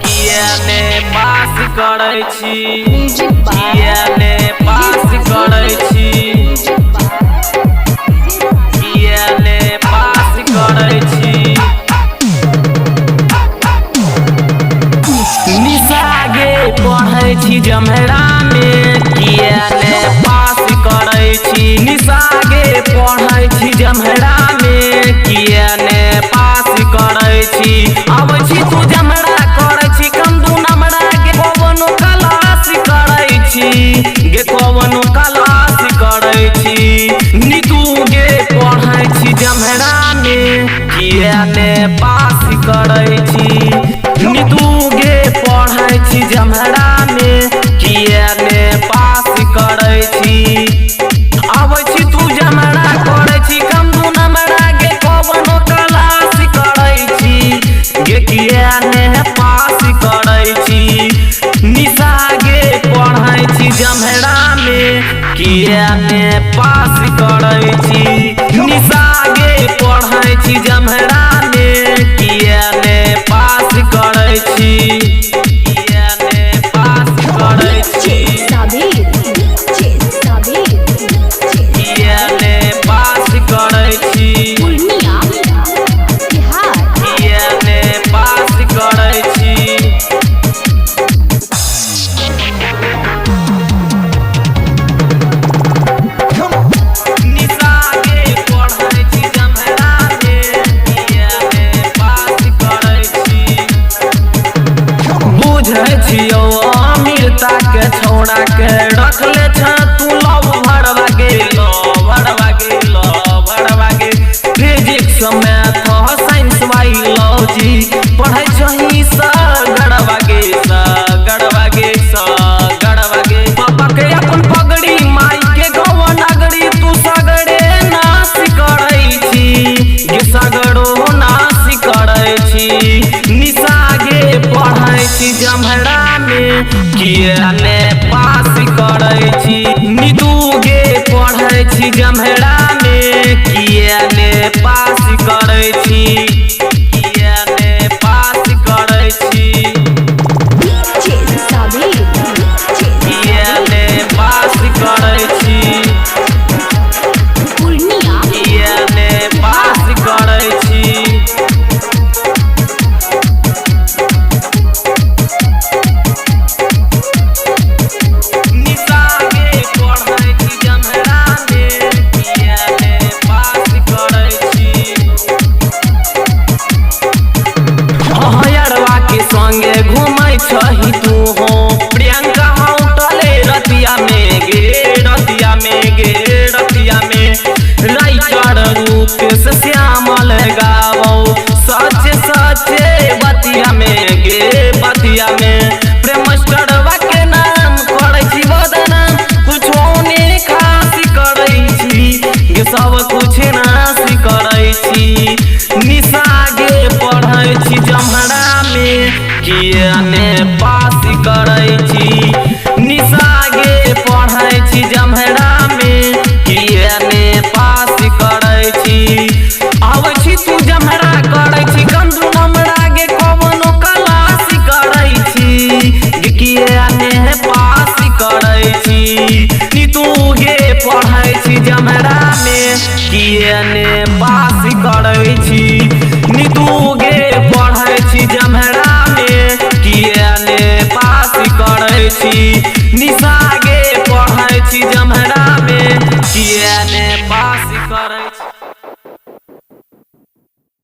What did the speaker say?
कियाने पास करै छी, कियाने पास करै छी, कियाने पास करै छी। निशागे पढ़ै छी जमहरा में, कियाने पास करै छी। निशागे पढ़ै छी जमहरा में, कियाने पास करै छी। अब छी तू जमहरा करै छी कम दू नंबरा गे कवनो क्लास करै छी, गे कवनो क्लास करै छी। नीतू गे पढ़ै छी जमहरा में, कियाने पास करै छी। नीतू गे पढ़ै छी जमहरा में, कियाने पास करै छी। आबै छी तू जमहरा करै छी कम दू नंबरा गे कवनो क्लास करै छी, गे कियाने पास करै छी। निशा गे पढ़ै छी जमहरा में, कियाने पास करै छी। निशा गे पढ़ै छी जमहरा में, कियाने पास करै छी, कियाने पास करै छी। कियाने पास करै छी, कियाने पास करै छी। निशा गे पढ़ै छी जमहरा में, कियाने पास करै छी। बुझै छियौ अमीरता के छौड़ा के रखले छ तू लव भरवा गे, भरवा गे, भरवा गे। फिजिक्स मैथ साइंस बायोलॉजी पढ़ै छही स गड़वा गे, स गड़वा गे, स गड़वा गे। पापा के अपन पगड़ी माई के गवा नगरी तू सगड़े नाश करै छी, गे सगड़ो नाश करै छी। निशा गे पढ़ै छी जमहरा में, कियाने पास करै छी। नीतू गे पढ़ै छी जमहरा में, कियाने पास करै छी, कियाने पास करै छी। कियाने पास करै छी, कियाने पास करै छी। निशा गे पढ़ै छी जमहरा में, कियाने पास करै छी। अहयरवा के संगे घूमै छही तू हो, प्रियंका होटले रतिया में गे, रतिया में गे, रतिया में। राइटर रूपेश श्यामल गावो सचे सचे बतिया में गे, बतिया में। प्रेमस्टरवा के नाम करै छी बदनाम, कुछो ने खास करै छी, गे सब कुछ नाश करै छी। निशा गे पढ़ै छी जमहरा में, कियाने पास करै छी। निशा गे पढ़ै छी जमहरा में, कियाने पास करै छी। आबै छी तू जमहरा करै छी कम दू नंबरा गे कवनो क्लास करै छी, गे कियाने पास करै छी। नीतू गे पढ़ै छी जमहरा में, कियाने पास करै छी। नीतू गे पढ़ै छी जमहरा में, कियाने पास करै छी। निशा गे पढ़ै छी जमहरा में, कियाने पास करै छी।